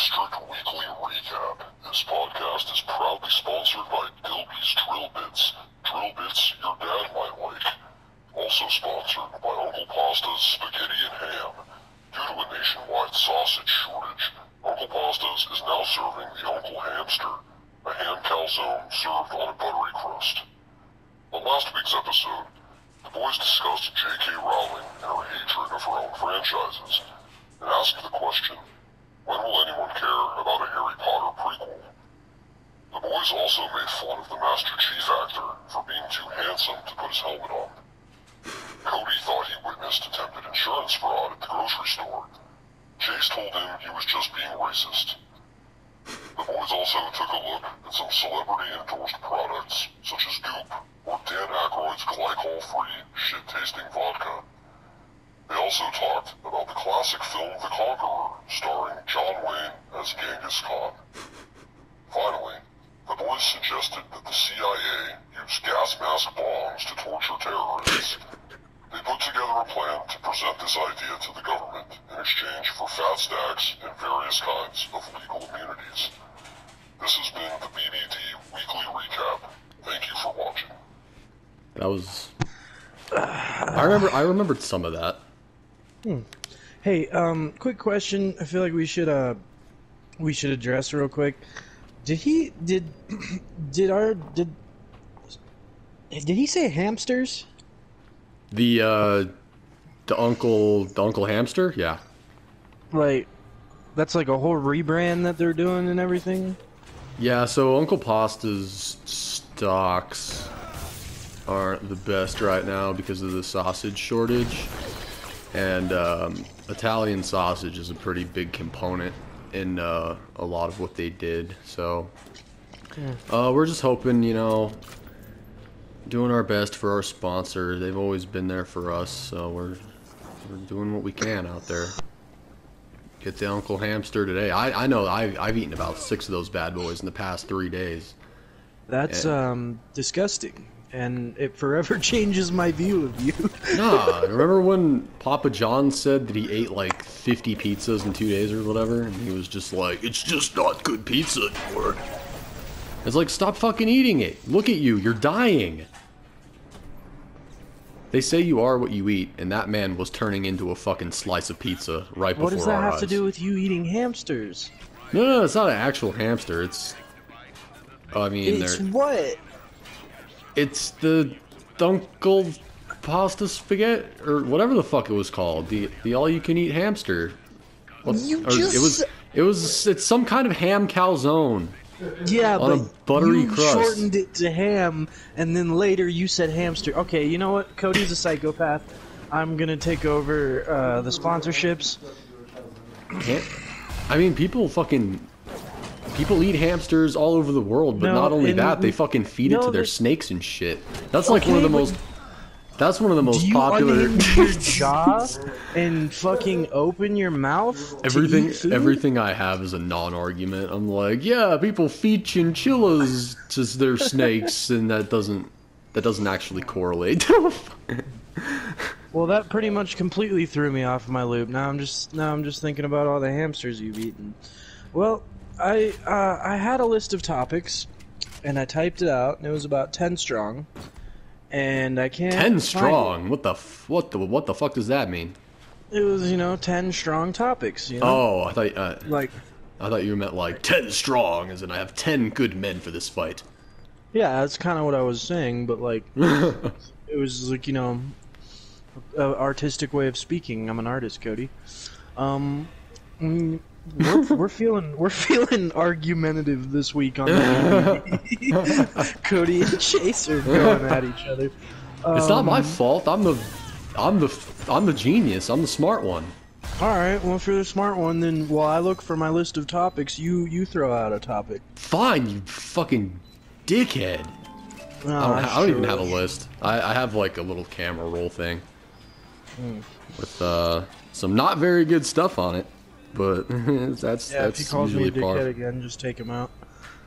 District Weekly Recap. This podcast is proudly sponsored by Elba's Drill Bits. Drill Bits your dad might like. Also sponsored by Uncle Pasta's Spaghetti and Ham. Due to a nationwide sausage shortage, Uncle Pasta's is now serving the Uncle Hamster, a ham calzone served on a buttery crust. On last week's episode, the boys discussed J.K. Rowling and her hatred of her own franchises, and asked the question, when will anyone care about a Harry Potter prequel? The boys also made fun of the Master Chief actor for being too handsome to put his helmet on. Cody thought he witnessed attempted insurance fraud at the grocery store. Chase told him he was just being racist. The boys also took a look at some celebrity-endorsed products, such as Goop, or Dan Aykroyd's glycol-free, shit-tasting vodka. They also talked about the classic film The Conqueror, starring John Wayne as Genghis Khan. Finally, the boys suggested that the CIA use gas mask bombs to torture terrorists. They put together a plan to present this idea to the government in exchange for fat stacks and various kinds of legal immunities. This has been the BBD Weekly Recap. Thank you for watching. That was... I remembered some of that. Hey, quick question. I feel like we should address real quick. Did he say hamsters? The Uncle Hamster? Yeah. Like, that's like a whole rebrand that they're doing and everything? Yeah, so Uncle Pasta's stocks aren't the best right now because of the sausage shortage. And Italian sausage is a pretty big component in a lot of what they did. So we're just hoping, you know, doing our best for our sponsor. They've always been there for us, so we're doing what we can out there. Get the Uncle Hamster today. I know I've eaten about 6 of those bad boys in the past 3 days. That's disgusting. And it forever changes my view of you. Nah, remember when Papa John said that he ate like 50 pizzas in 2 days or whatever? And he was just like, it's just not good pizza anymore. It's like, stop fucking eating it. Look at you, you're dying. They say you are what you eat, and that man was turning into a fucking slice of pizza right before our eyes. What does that have to do with you eating hamsters? No, it's not an actual hamster. It's... I mean, it's what? It's the Uncle Pasta Spaghetti, or whatever the fuck it was called. The all-you-can-eat hamster. It's some kind of ham calzone. Yeah, on but a buttery you crust. Shortened it to ham, and then later you said hamster. Okay, you know what? Cody's a psychopath. I'm gonna take over the sponsorships. I mean, people eat hamsters all over the world, but not only that, they fucking feed it to their snakes and shit. That's like one of the most... That's one of the most popular... Do you your jaw and fucking open your mouth Everything I have is a non-argument. I'm like, yeah, people feed chinchillas to their snakes, and that doesn't actually correlate. Well, that pretty much completely threw me off my loop. Now I'm just thinking about all the hamsters you've eaten. Well, I had a list of topics, and I typed it out, and it was about 10 strong. And I can't 10 strong? What the fuck does that mean? It was, 10 strong topics, Oh, I thought you meant like 10 strong, as in I have 10 good men for this fight. Yeah, that's kind of what I was saying, but like, it was like, an artistic way of speaking. I'm an artist, Cody. We're feeling argumentative this week on the Cody and Chase are going at each other. It's not my fault. I'm the genius. I'm the smart one. All right. Well, if you're the smart one, then while I look for my list of topics, you throw out a topic. Fine, you fucking dickhead. Oh, I don't even have a list. I have like a little camera roll thing with some not very good stuff on it. But that's if he calls me a usually par. dickhead again, just take him out.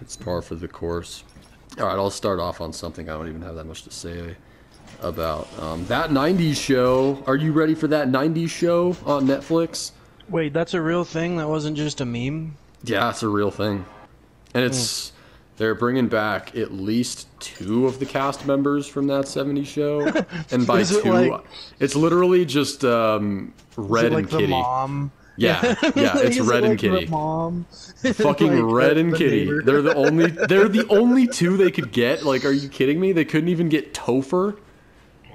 It's par for the course. All right, I'll start off on something I don't even have that much to say about. That 90s show. Are you ready for that 90s show on Netflix? Wait, that's a real thing? That wasn't just a meme? Yeah, it's a real thing. And it's they're bringing back at least 2 of the cast members from that 70s show. And by 2, like, it's literally just Red and Kitty. The mom? Yeah, yeah, it's Red and Kitty. The mom? Fucking like Red and Kitty. Neighbor. They're the only 2 they could get. Like, are you kidding me? They couldn't even get Topher.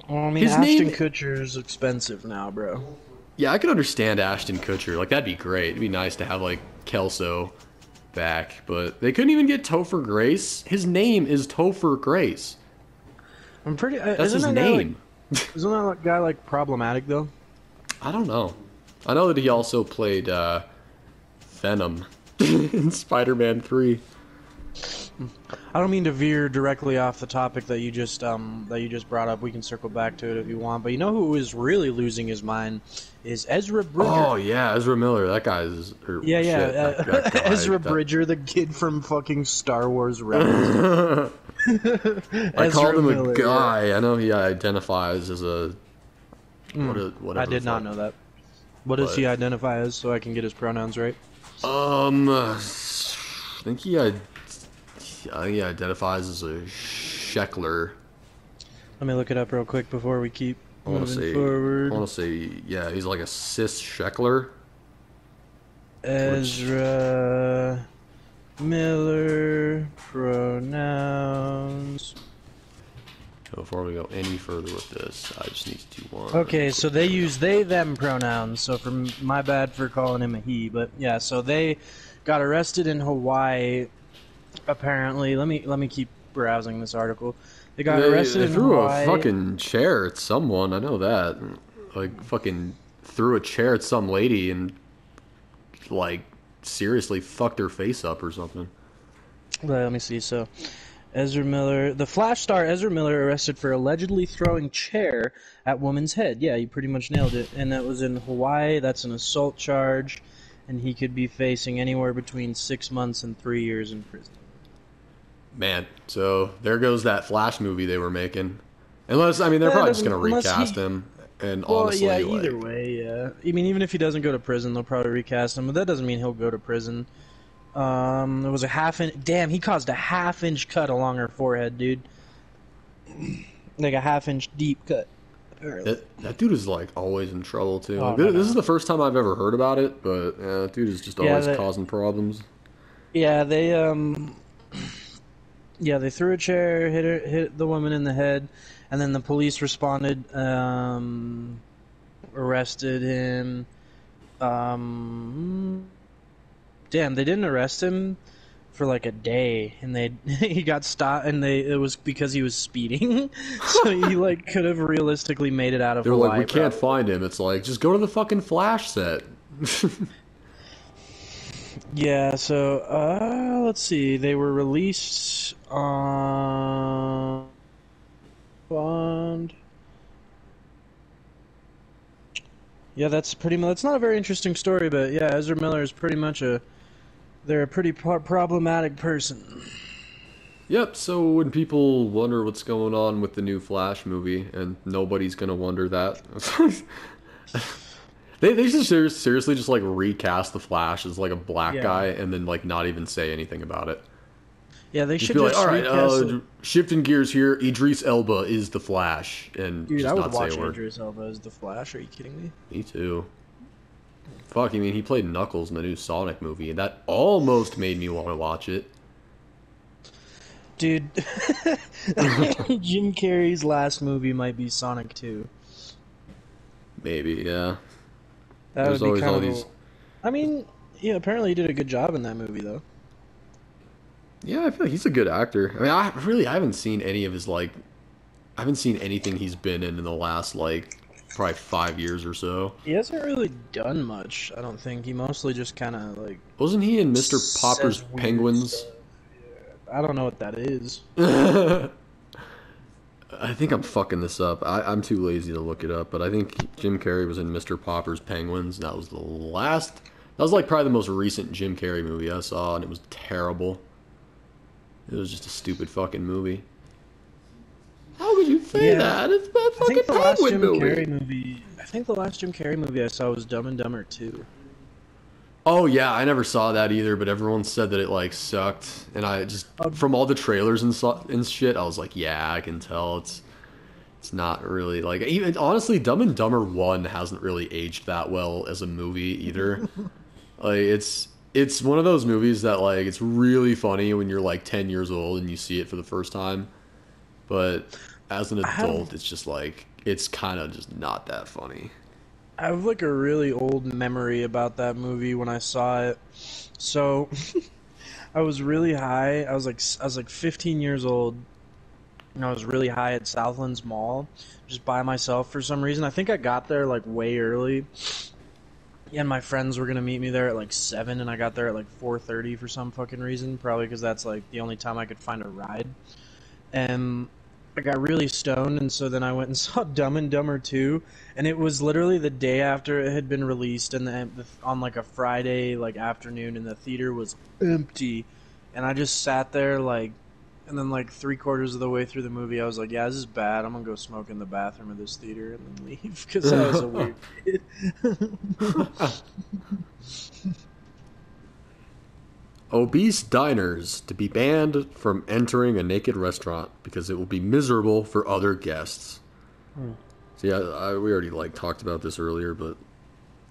Well, I mean, Ashton Kutcher's expensive now, bro. Yeah, I could understand Ashton Kutcher. Like, that'd be great. It'd be nice to have, like, Kelso back. But they couldn't even get Topher Grace. His name is Topher Grace. I'm pretty... That's his name. Isn't that guy, like, problematic, though? I don't know. I know that he also played Venom in Spider-Man 3. I don't mean to veer directly off the topic that you just brought up. We can circle back to it if you want. But you know who is really losing his mind is Ezra Bridger. Oh yeah, Ezra Miller. That guy is. That guy, Ezra Bridger, the kid from fucking Star Wars Rebels. I called him Miller, a guy. Yeah. I know he identifies as a. Whatever. I did not know that. What does he identify as, so I can get his pronouns right? I think he identifies as a Sheckler. Let me look it up real quick before we keep moving forward. I want to say, yeah, he's like a cis Sheckler. Ezra Miller pronouns. Before we go any further with this, I just need to do one. Okay, so they use they them pronouns. So my bad for calling him a he, but yeah. So they got arrested in Hawaii. Apparently, let me keep browsing this article. They got arrested in Hawaii. They threw a fucking chair at someone. I know that. Like fucking threw a chair at some lady and like seriously fucked her face up or something. Let me see. So. Ezra Miller, the Flash star Ezra Miller, arrested for allegedly throwing chair at woman's head. Yeah, you pretty much nailed it. And that was in Hawaii. That's an assault charge, and he could be facing anywhere between 6 months and 3 years in prison. Man, so there goes that Flash movie they were making. Unless, I mean, they're probably just going to recast him. And honestly, yeah, either way, yeah. I mean, even if he doesn't go to prison, they'll probably recast him, but that doesn't mean he'll go to prison. There was a half-inch... Damn, he caused a half-inch cut along her forehead, dude. Like a half-inch deep cut. That dude is, like, always in trouble, too. Oh, like, this is the first time I've ever heard about it, but that dude is just always causing problems. Yeah, they, Yeah, they threw a chair, hit the woman in the head, and then the police responded, arrested him. Damn, they didn't arrest him for like a day, and he got stopped, and it was because he was speeding. So he like could have realistically made it out of Hawaii. They're like, we can't find him. It's like, just go to the fucking Flash set. Yeah, so let's see. They were released on bond. Yeah, that's pretty much. That's not a very interesting story, but yeah, Ezra Miller is pretty much they're a pretty problematic person. Yep, so when people wonder what's going on with the new Flash movie, and nobody's gonna wonder that. They should seriously just like recast the Flash as like a black guy and then like not even say anything about it. Yeah, they should be just like, alright, shifting gears here, Idris Elba is the Flash, and dude, just I would not watch say a word. Idris Elba as the Flash. Are you kidding me? Me too. Fuck, I mean, he played Knuckles in the new Sonic movie, and that almost made me want to watch it. Dude, Jim Carrey's last movie might be Sonic 2. Maybe, yeah. That would be kind of. I mean, yeah. Apparently, he did a good job in that movie, though. Yeah, I feel like he's a good actor. I mean, I haven't seen any of his like. I haven't seen anything he's been in the last like probably 5 years or so. He hasn't really done much. I don't think he mostly just kind of like. Wasn't he in Mr. Popper's Penguins? I don't know what that is. I think I'm fucking this up. I'm too lazy to look it up, but I think Jim Carrey was in Mr. Popper's Penguins. That was the last. That was like probably the most recent Jim Carrey movie I saw, and it was terrible. It was just a stupid fucking movie. How could you say that? It's a fucking Penguin movie. I think the last Jim Carrey movie I saw was Dumb and Dumber 2. Oh yeah, I never saw that either, but everyone said that it like sucked, and I just from all the trailers and shit, I was like, yeah, I can tell it's not really like even honestly, Dumb and Dumber 1 hasn't really aged that well as a movie either. Like it's one of those movies that like it's really funny when you're like 10 years old and you see it for the first time, but as an I have adult, it's just like it's kind of just not that funny. I have like a really old memory about that movie when I saw it. So I was really high. I was like 15 years old, and I was really high at Southlands Mall, just by myself for some reason. I think I got there like way early, and my friends were gonna meet me there at like 7, and I got there at like 4:30 for some fucking reason. Probably because that's like the only time I could find a ride. And I got really stoned, and so then I went and saw Dumb and Dumber 2, and it was literally the day after it had been released, and on like a Friday like afternoon, and the theater was empty, and I just sat there like, and then like 3/4 of the way through the movie, I was like, yeah, this is bad. I'm gonna go smoke in the bathroom of this theater and then leave because I was a weird kid. Obese diners to be banned from entering a naked restaurant because it will be miserable for other guests. So yeah, we already like talked about this earlier, but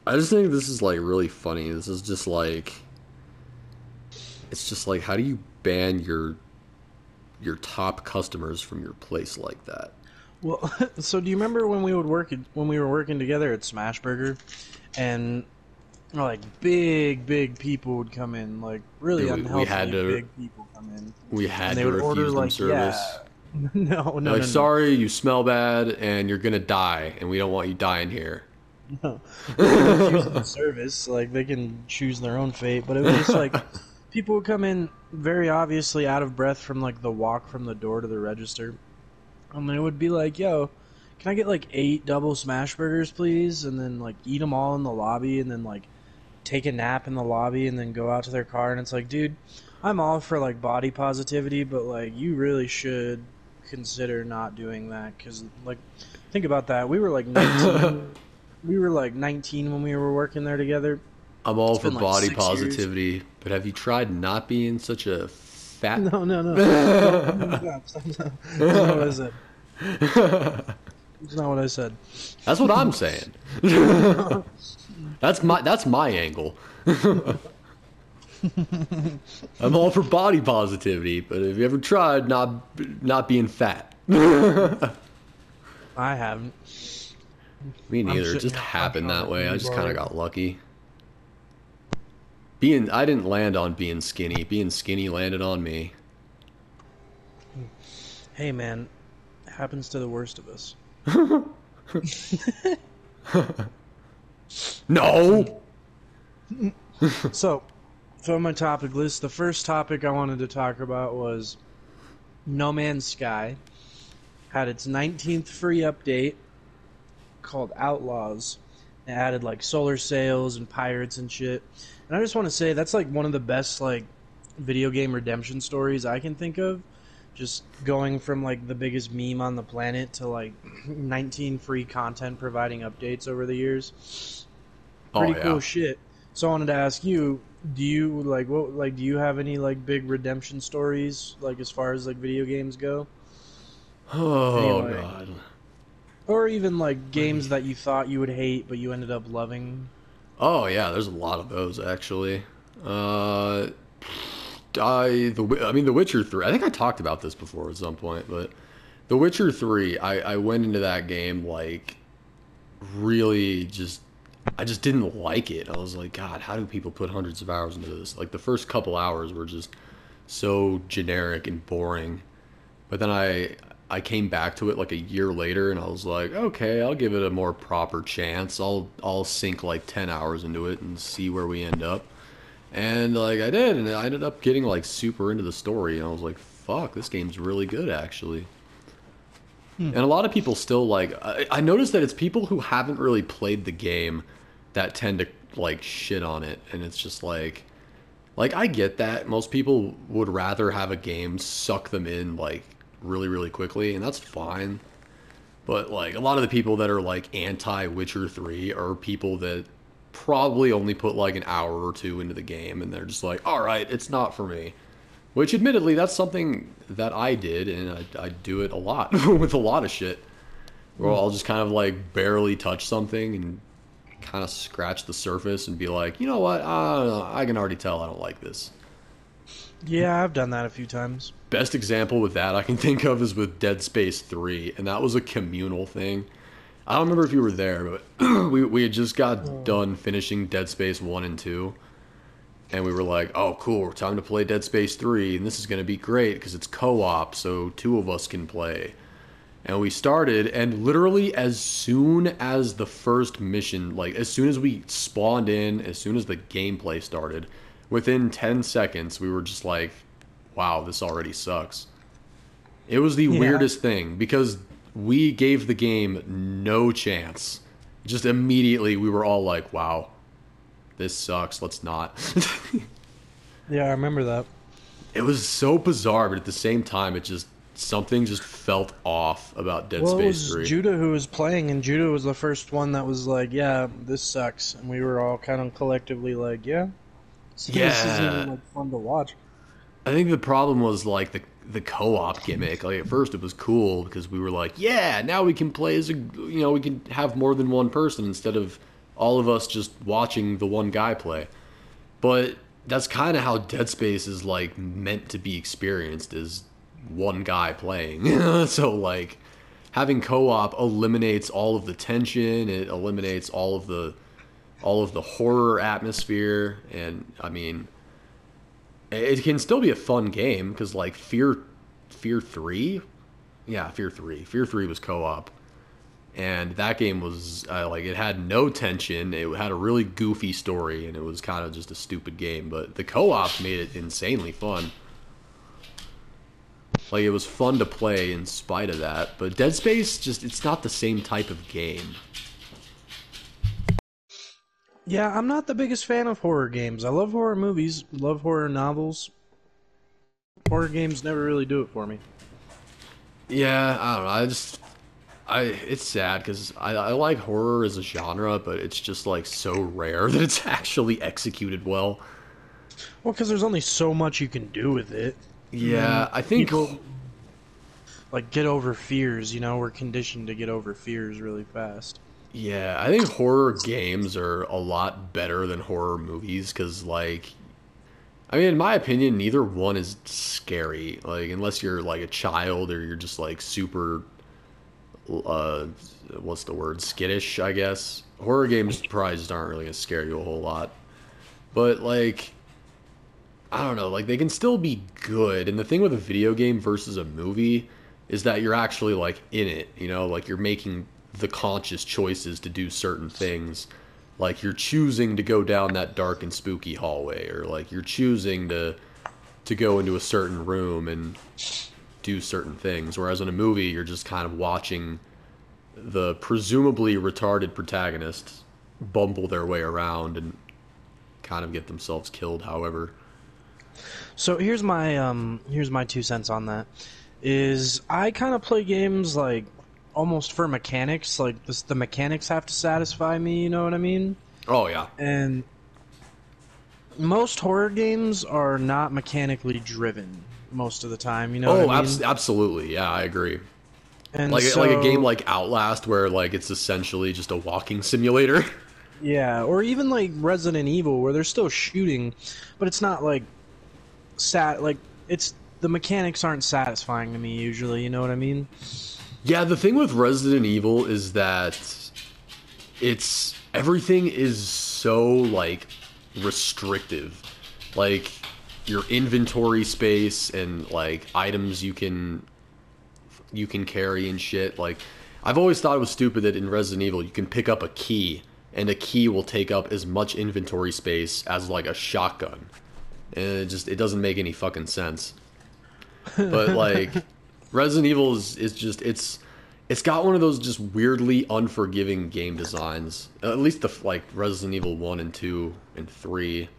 I just think this is like really funny. This is just like it's just like how do you ban your top customers from your place like that? Well, so do you remember when we were working together at Smashburger, and like big people would come in, like really Dude, unhealthy big people come in, we had and they to would order refuse them like service. yeah, no, Like, sorry, you smell bad and you're gonna die, and we don't want you dying here. no. Refusing the service, like they can choose their own fate, but it was just like people would come in very obviously out of breath from like the walk from the door to the register, and they would be like, "Yo, can I get like 8 double smash burgers, please?" And then like eat them all in the lobby, and then like take a nap in the lobby, and then go out to their car. And it's like, dude, I'm all for like body positivity, but like you really should consider not doing that, because like think about that. We were like 19. We were like 19 when we were working there together. I'm all It's for been like body 6 years. positivity, but have you tried not being such a fat? No. That's not what I said. That's not what I said. That's what I'm saying. That's my angle. I'm all for body positivity, but have you ever tried not being fat? I haven't. Me neither. It sitting just here happened crunching that on way. a I just bar. kind of got lucky. I didn't land on being skinny. Being skinny landed on me. Hey man, it happens to the worst of us. No. So on my topic list, the first topic I wanted to talk about was No Man's Sky had its 19th free update called Outlaws. It added like solar sails and pirates and shit. And I just want to say that's like one of the best like video game redemption stories I can think of. Just going from like the biggest meme on the planet to like 19 free content providing updates over the years. Pretty cool shit. So I wanted to ask you, do you do you have any like big redemption stories like as far as like video games go? Oh Any, like, god. or even like games that you thought you would hate but you ended up loving? Oh yeah, there's a lot of those actually. The Witcher 3. I think I talked about this before at some point, but The Witcher 3, I went into that game like really I just didn't like it. I was like, God, how do people put hundreds of hours into this? Like the first couple hours were just so generic and boring. But then I came back to it like a year later and I was like, okay, I'll give it a more proper chance. I'll sink like 10 hours into it and see where we end up. And like I did, and I ended up getting like super into the story, and I was like, fuck, this game's really good actually. And a lot of people still like I noticed that it's people who haven't really played the game that tend to like shit on it, and it's just like I get that most people would rather have a game suck them in like really quickly, and that's fine. But like a lot of the people that are like anti Witcher 3 are people that probably only put like an hour or two into the game, and they're just like, all right, it's not for me. Which, admittedly, that's something that I did, and I do it a lot with a lot of shit. Where I'll just kind of like barely touch something and kind of scratch the surface and be like, you know what, I don't know, I can already tell I don't like this. Yeah, I've done that a few times. Best example with that I can think of is with Dead Space 3, and that was a communal thing. I don't remember if you were there, but we had just got done finishing Dead Space 1 and 2. And we were like, oh, cool, time to play Dead Space 3, and this is going to be great because it's co-op, so 2 of us can play. And we started, and literally as soon as the first mission, like as soon as we spawned in, as soon as the gameplay started, within 10 seconds, we were just like, wow, this already sucks. It was the weirdest thing, because we gave the game no chance. Just immediately, we were all like, wow, this sucks, let's not. Yeah, I remember that. It was so bizarre, but at the same time, something just felt off about Dead Space 3. It was Judah who was playing, and Judah was the first one that was like, yeah, this sucks. And we were all kind of collectively like, yeah. This isn't even like fun to watch. I think the problem was like the co-op gimmick. Like at first it was cool because we were like, yeah, now we can play as we can have more than one person instead of all of us just watching the one guy play. But that's kind of how Dead Space is like meant to be experienced, is one guy playing. So like having co-op eliminates all of the tension, it eliminates all of the horror atmosphere, and I mean it can still be a fun game because like Fear 3 was co-op, and that game was like it had no tension, it had a really goofy story, and it was kind of just a stupid game, but the co-op made it insanely fun. Like, it was fun to play in spite of that. But Dead Space, it's not the same type of game. Yeah, I'm not the biggest fan of horror games. I love horror movies, love horror novels. Horror games never really do it for me. Yeah, I don't know. It's sad, because I like horror as a genre, but it's just, like, so rare that it's actually executed well. Well, because there's only so much you can do with it. Yeah, I think people like get over fears, we're conditioned to get over fears really fast. Yeah, I think horror games are a lot better than horror movies, because like, I mean, in my opinion, neither one is scary, like, unless you're like a child or you're just like super what's the word, skittish, I guess. Horror games probably just aren't really gonna scare you a whole lot, but like, I don't know, like, they can still be good, and the thing with a video game versus a movie is that you're actually, like, in it, like, you're making the conscious choices to do certain things, like, you're choosing to go down that dark and spooky hallway, or, like, you're choosing to go into a certain room and do certain things, whereas in a movie, you're just kind of watching the presumably retarded protagonists bumble their way around and kind of get themselves killed, however. So here's my 2 cents on that. Is I kind of play games like almost for mechanics, like the mechanics have to satisfy me, you know what I mean? Oh yeah. And most horror games are not mechanically driven most of the time, you know what I mean? Absolutely. Yeah, I agree. And like a game like Outlast, where like it's essentially just a walking simulator. Yeah, or even like Resident Evil, where they're still shooting, but it's not like the mechanics aren't satisfying to me usually, you know what I mean? Yeah, the thing with Resident Evil is that everything is so like restrictive. Like your inventory space and like items you can carry and shit. Like, I've always thought it was stupid that in Resident Evil you can pick up a key, and a key will take up as much inventory space as like a shotgun. And it doesn't make any fucking sense. But like, Resident Evil is just, it's got one of those just weirdly unforgiving game designs. At least like Resident Evil 1 and 2 and 3,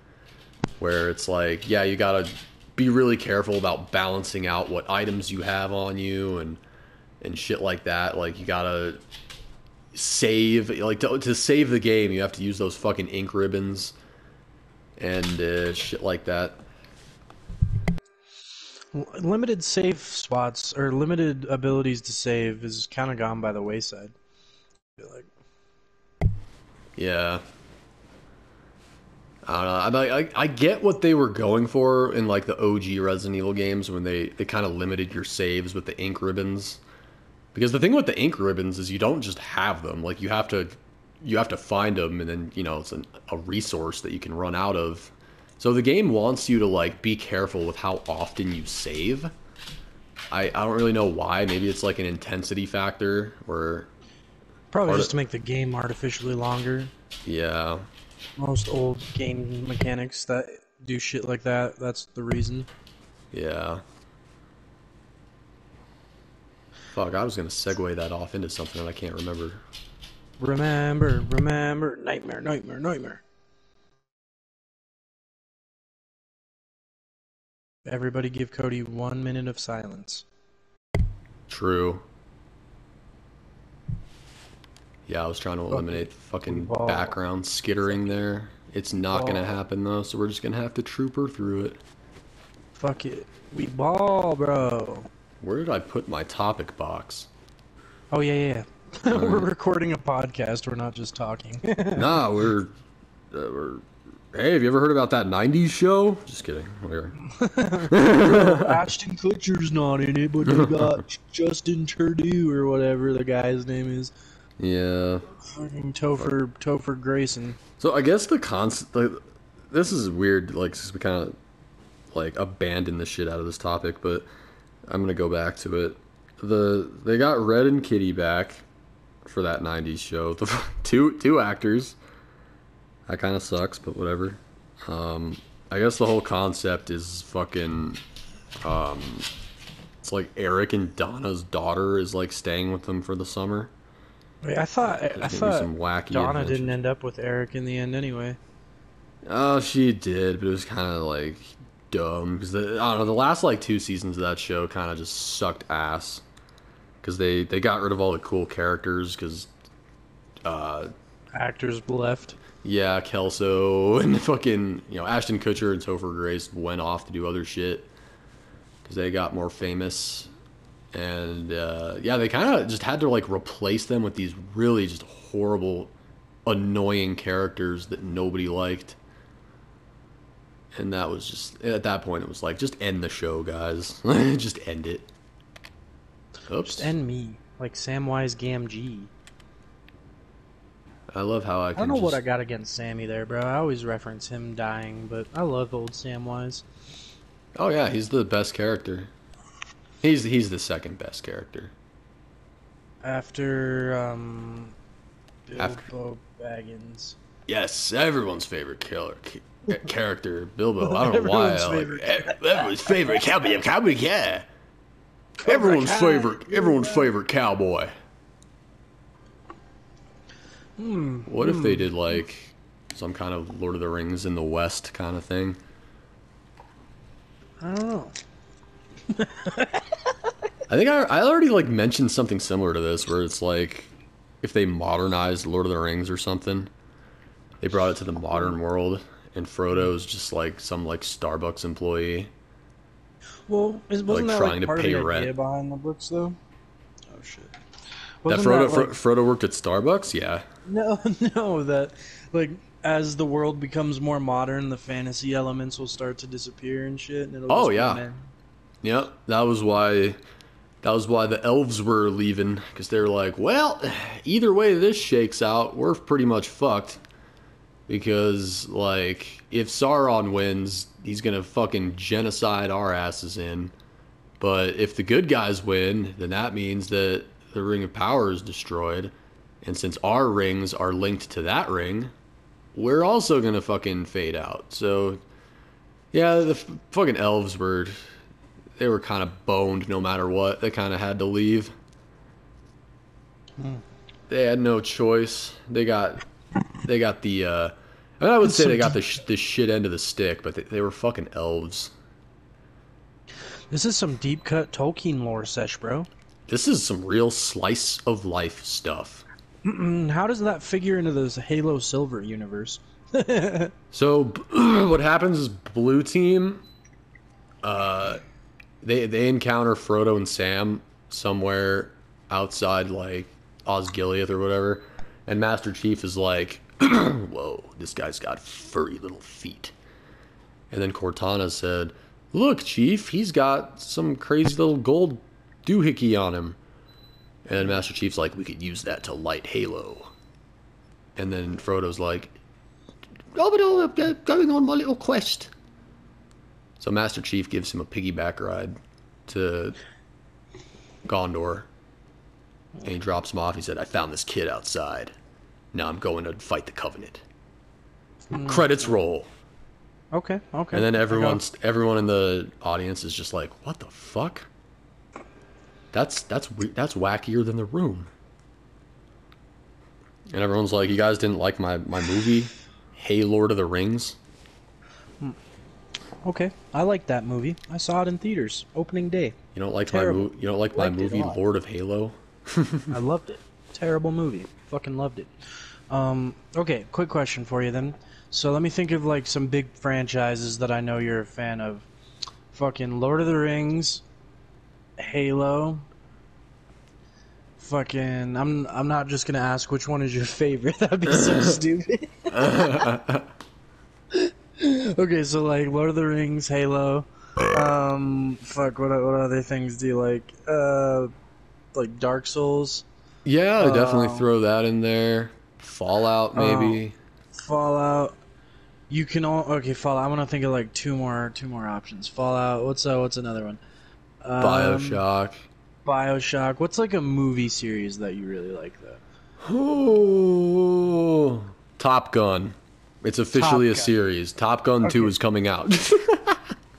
where it's like, yeah, you gotta be really careful about balancing out what items you have on you and shit like that. Like, you gotta save, like to save the game, you have to use those fucking ink ribbons and shit like that. Limited save spots or limited abilities to save is kind of gone by the wayside. I feel like. Yeah. I don't know. I get what they were going for in like the OG Resident Evil games when they kind of limited your saves with the ink ribbons. Because the thing with the ink ribbons is you don't just have them. Like you have to find them, and then it's a resource that you can run out of. So the game wants you to like be careful with how often you save. I don't really know why. Maybe it's like an intensity factor or probably just to make the game artificially longer. Yeah. Most old game mechanics that do shit like that, that's the reason. Yeah. Fuck, I was gonna segue that off into something that I can't remember. Remember, nightmare. Everybody give Cody 1 minute of silence. True. Yeah, I was trying to eliminate fucking background skittering there. It's not gonna happen though, so we're just gonna have to trooper through it. Fuck it. We ball, bro. Where did I put my topic box? Oh, yeah. We're recording a podcast, we're not just talking. Nah, we're... Hey, have you ever heard about that 90s show? Just kidding. Whatever. Ashton Kutcher's not in it, but they got Justin Trudeau or whatever the guy's name is. Yeah. Fucking Topher Grayson. So I guess the concept... Like, this is weird, like, since we kind of, like, abandoned the shit out of this topic, but I'm gonna go back to it. They got Red and Kitty back for that 90s show. The two actors. That kind of sucks, but whatever. I guess the whole concept is fucking... it's like Eric and Donna's daughter is like staying with them for the summer. Wait, I thought some wacky Donna adventures. didn't end up with Eric in the end anyway. Oh, she did, but it was kind of like dumb because I don't know. The last like 2 seasons of that show kind of just sucked ass because they got rid of all the cool characters because actors left. Yeah, Kelso and fucking Ashton Kutcher and Topher Grace went off to do other shit because they got more famous. And yeah, they kind of just had to like replace them with these really just horrible, annoying characters that nobody liked. And that was just, at that point, it was like, just end the show, guys. Just end it. Oops. Just end me, like Samwise Gamgee. I love how I can I don't know what I got against Sammy there, bro. I always reference him dying, but I love old Samwise. Oh yeah, he's the best character. He's the second best character. After Bilbo Baggins. Yes, everyone's favorite character, Bilbo. I don't know why. Everyone's favorite cowboy. Yeah. Everyone's favorite cowboy. What if they did like some kind of Lord of the Rings in the West kind of thing? I don't know. I think I already like mentioned something similar to this, where it's like if they modernized Lord of the Rings or something, they brought it to the modern world, and Frodo's just like some like Starbucks employee. Well, wasn't that trying like part to pay of the rent idea behind the books, though? Oh shit! That Frodo worked at Starbucks, yeah. No, that like as the world becomes more modern, the fantasy elements will start to disappear and shit. And it'll Yep, that was why the elves were leaving, because they were like, well, either way this shakes out, we're pretty much fucked. Because, like, if Sauron wins, he's gonna fucking genocide our asses in. But if the good guys win, then that means that the Ring of Power is destroyed. And since our rings are linked to that ring, we're also gonna fucking fade out. So, yeah, the fucking elves were kind of boned no matter what. They kind of had to leave. They had no choice. They got the, I would say they got the shit end of the stick, but they were fucking elves. This is some deep cut Tolkien lore sesh, bro. This is some real slice of life stuff. How does that figure into this Halo Silver universe? So what happens is blue team, they encounter Frodo and Sam somewhere outside like Osgiliath or whatever, and Master Chief is like, "Whoa, this guy's got furry little feet." And then Cortana said, "Look, Chief, he's got some crazy little gold doohickey on him." And Master Chief's like, "We could use that to light Halo." And then Frodo's like, "Oh, but I'm going on my little quest." So Master Chief gives him a piggyback ride to Gondor. And he drops him off. He said, "I found this kid outside. Now I'm going to fight the Covenant." Credits roll. Okay. And then everyone in the audience is just like, "What the fuck? That's wackier than The Room." And everyone's like, "You guys didn't like my movie, Hey Lord of the Rings?" Okay, I like that movie. I saw it in theaters opening day. You don't like Terrible. you don't like my Liked it a movie, lot. Lord of Halo? I loved it. Terrible movie. Fucking loved it. Okay, quick question for you then. So let me think of like some big franchises that I know you're a fan of. Fucking Lord of the Rings, Halo. Fucking I'm not just gonna ask which one is your favorite. That'd be so stupid. Okay, so like Lord of the Rings, Halo. Fuck, what other things do you like? Like Dark Souls. Yeah, I definitely throw that in there. Fallout, maybe. Fallout. You can okay, Fallout. I'm gonna think of like two more options. Fallout. What's another one? BioShock. BioShock. What's like a movie series that you really like though? Oh, Top Gun. It's officially Top a Gun. series. Top Gun 2 is coming out.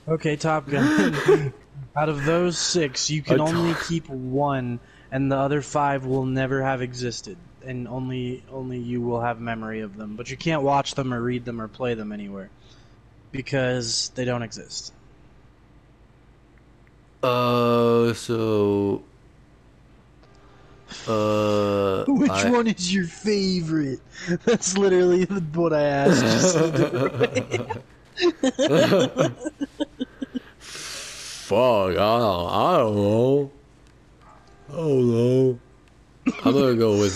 Okay, Top Gun. Out of those 6, you can only keep one, and the other 5 will never have existed, and only you will have memory of them. But you can't watch them or read them or play them anywhere because they don't exist. Which one is your favorite? That's literally what I asked. Just in a different way. Fuck, I don't know. I'm gonna go with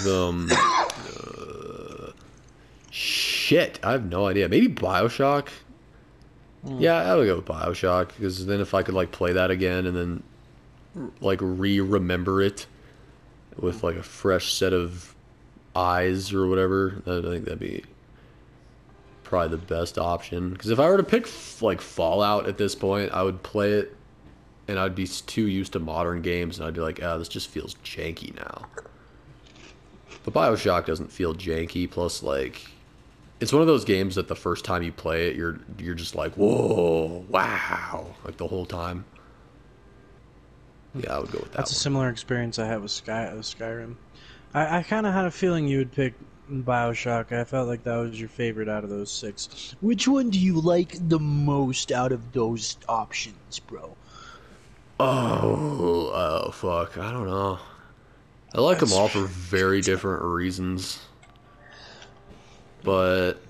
shit. I have no idea. Maybe BioShock. Yeah, I would go with BioShock because then if I could like play that again and then like remember it with like a fresh set of eyes or whatever, I think that'd be probably the best option. Because if I were to pick like Fallout at this point, I would play it and I'd be too used to modern games and I'd be like, "Ah, this just feels janky now." But BioShock doesn't feel janky. Plus, like, it's one of those games that the first time you play it, you're just like, "Whoa, wow!" like the whole time. Yeah, I would go with that. That's a similar experience I had with Skyrim. I kind of had a feeling you would pick BioShock. I felt like that was your favorite out of those 6. Which one do you like the most out of those options, bro? Oh, fuck. I don't know. I like them all for very different reasons. But,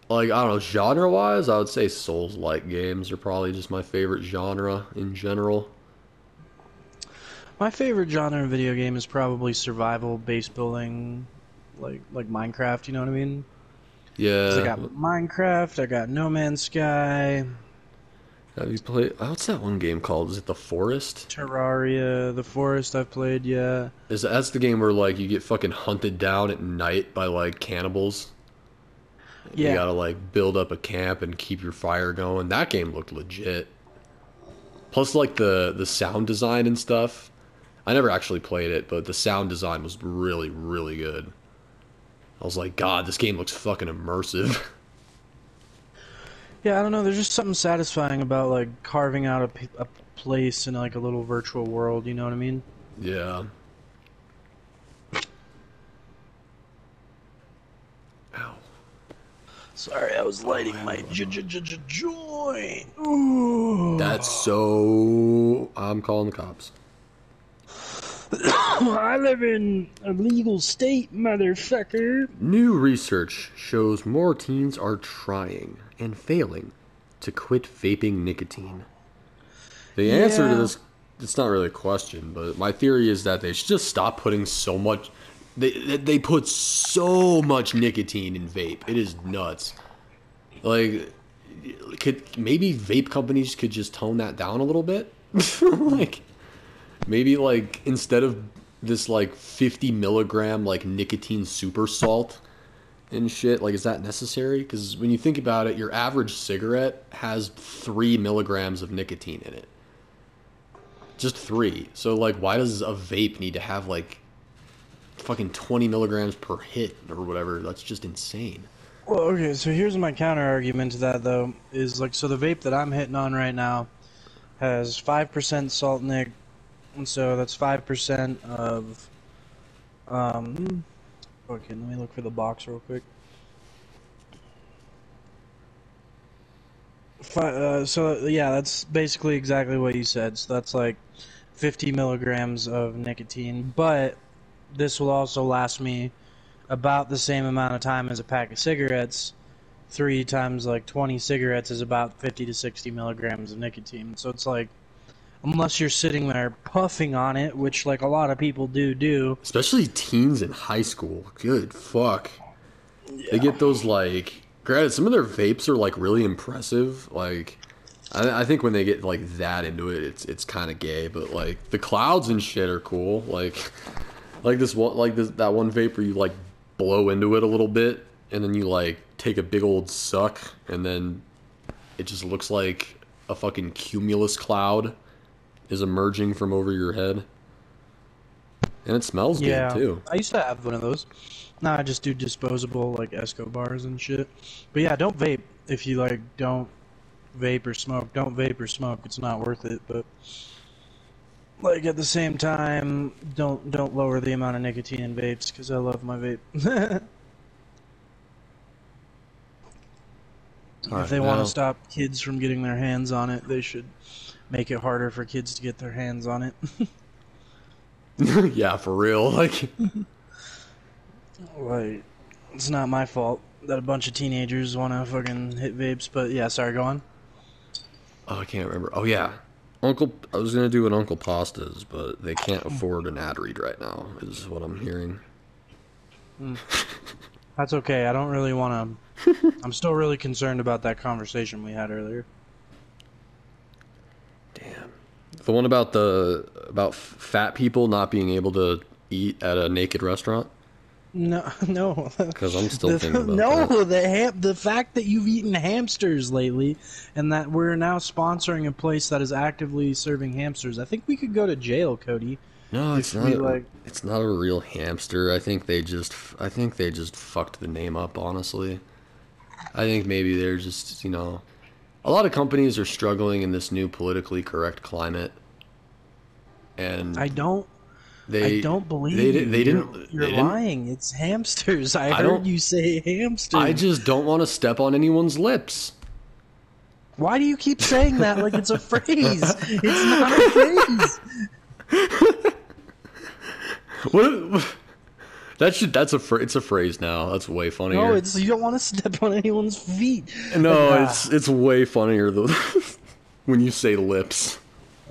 like, I don't know, genre-wise, I would say Souls-like games are probably just my favorite genre in general. My favorite genre of video game is probably survival, base building, like Minecraft, you know what I mean? 'Cause I Yeah. got Minecraft, I got No Man's Sky, Have you played... What's that one game called? Is it The Forest? Terraria, The Forest I've played, yeah. That's the game where, like, you get fucking hunted down at night by, like, cannibals? Yeah. You gotta, like, build up a camp and keep your fire going. That game looked legit. Plus, like, the sound design and stuff. I never actually played it, but the sound design was really, really good. I was like, God, this game looks fucking immersive. Yeah, I don't know, there's just something satisfying about, like, carving out a place in, like, a little virtual world, you know what I mean? Yeah. Ow. Sorry, I was lighting my joint. Ooh. That's so... I'm calling the cops. I live in a legal state, motherfucker. New research shows more teens are trying and failing to quit vaping nicotine. The answer to this, it's not really a question, but my theory is that they should just stop putting so much. They put so much nicotine in vape. It is nuts. Like, maybe vape companies could just tone that down a little bit. Like, maybe like instead of this like 50 milligram like nicotine super salt and shit, like, is that necessary? Because when you think about it, your average cigarette has 3 milligrams of nicotine in it. Just 3. So like, why does a vape need to have like fucking 20 milligrams per hit or whatever? That's just insane. Well, okay, so here's my counter argument to that, though, is like, so the vape that I'm hitting on right now has 5% salt nic, and so that's 5% of, okay, let me look for the box real quick. So, yeah, that's basically exactly what you said, so that's like 50 milligrams of nicotine, but this will also last me about the same amount of time as a pack of cigarettes. 3 times like 20 cigarettes is about 50 to 60 milligrams of nicotine. So it's like, unless you're sitting there puffing on it, which like a lot of people do. Especially teens in high school. Good fuck. Yeah. They get those like, granted, some of their vapes are like really impressive. Like, I think when they get like that into it, it's kind of gay. But like the clouds and shit are cool. Like this one, that one vape where you like blow into it a little bit and then you like take a big old suck and then it just looks like a fucking cumulus cloud is emerging from over your head, and it smells good too. I used to have one of those. Now I just do disposable like Escobars and shit. But yeah, don't vape if you like don't vape or smoke. Don't vape or smoke. It's not worth it. But like at the same time, don't lower the amount of nicotine in vapes because I love my vape. If they want to stop kids from getting their hands on it, they should make it harder for kids to get their hands on it. Yeah, for real. Like, it's not my fault that a bunch of teenagers want to fucking hit vapes. But yeah, sorry, go on. Oh, I can't remember. Oh yeah, I was gonna do an Uncle Pasta's, but they can't afford an ad read right now, is what I'm hearing. That's okay. I don't really want to. I'm still really concerned about that conversation we had earlier. Damn. The one about fat people not being able to eat at a naked restaurant? No. Because I'm still thinking about that. The fact that you've eaten hamsters lately, and that we're now sponsoring a place that is actively serving hamsters. I think we could go to jail, Cody. No, it's not. It's not a real hamster. I think they just fucked the name up. Honestly, I think maybe they're just, a lot of companies are struggling in this new politically correct climate, and I don't believe you're lying. It's hamsters. I heard you say hamsters. I just don't want to step on anyone's lips. Why do you keep saying that like it's a phrase? It's not a phrase. What? It's a phrase now. That's way funnier. No, you don't want to step on anyone's feet. No, it's way funnier though when you say lips.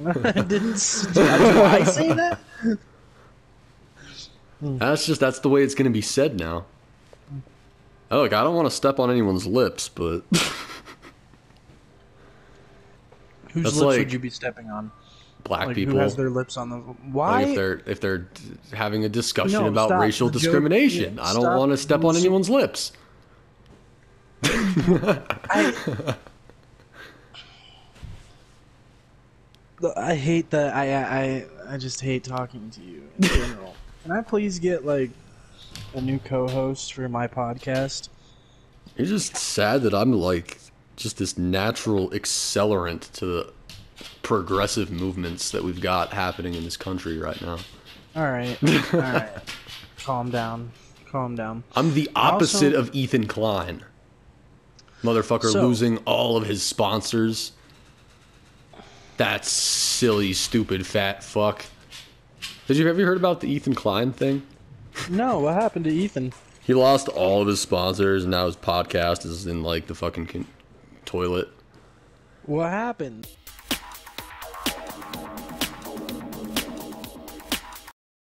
Did I say that? That's the way it's gonna be said now. Oh, look, I don't want to step on anyone's lips, but whose lips would you be stepping on? Black people. Who has their lips on them? Why? Like if they're having a discussion about racial discrimination, I don't want to step on anyone's lips. I hate that. I just hate talking to you in general. Can I please get like a new co-host for my podcast? You're just sad that I'm like just this natural accelerant to the progressive movements that we've got happening in this country right now. All right. Calm down. I'm the opposite of Ethan Klein. Motherfucker losing all of his sponsors. That silly, stupid, fat fuck. Have you heard about the Ethan Klein thing? No, what happened to Ethan? He lost all of his sponsors, and now his podcast is in like the fucking toilet. What happened?